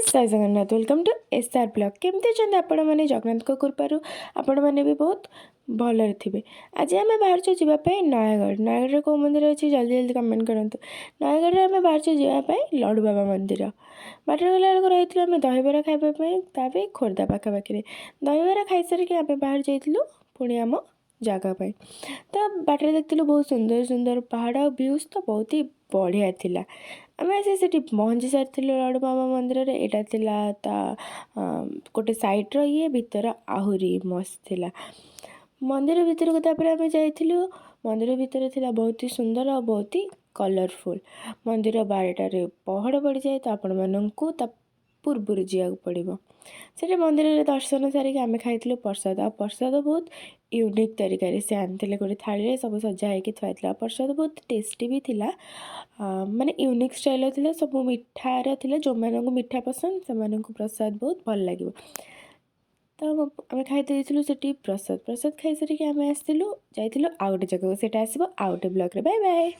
जय Jagannath welcome to SR blog केमती अच्छे आपण मैंने जगन्नाथ कृपारू आपण मैंने भी बहुत भलरे थे। आज आम बाहर जावाई नयगढ़ नयगढ़ कौ मंदिर अच्छी जल्दी जल्दी कमेंट करूँ। नयगढ़ में आम बाहर जावाई लड्डू बाबा मंदिर बाटर गला रही आम दहीबरा खावाई खोर्धा पाखापाखि दहीबरा खाई सारिक आम बाहर जाइलु पुणी आम जगह तो बाटर देखिलु बहुत सुंदर सुंदर पहाड़ व्यूज तो बहुत ही बढ़िया थिला। आम आसी पहुँची सारी लड्डू बाबा मंदिर यहाँ ता गोटे सैड्र ये भीतर आहरी मस्त थिला। मंदिर भीतर को आम जाइलु मंदिर भीतर थिला बहुत ही सुंदर और बहुत ही कलरफुल। मंदिर 12टार पहड़ पड़ जाए तो आपण मानू पूर्वर जावाक पड़ो से मंदिर में दर्शन सारिक आम खाई प्रसाद आ प्रसाद बहुत यूनिक तरीके से आनी गोटे थाली सब सजा होगी थुआई प्रसाद बहुत टेस्टी भी थिला। माने यूनिक स्टाइल थिला सब मिठार थिला जो मानू मिठा पसंद से प्रसाद बहुत भल लगे। तो आम खाई से प्रसाद प्रसाद खाई सारिक आम आसलु जाइलु आउ गोटे जगह से आसो आउ गोटे ब्लॉग रे बाय बाय।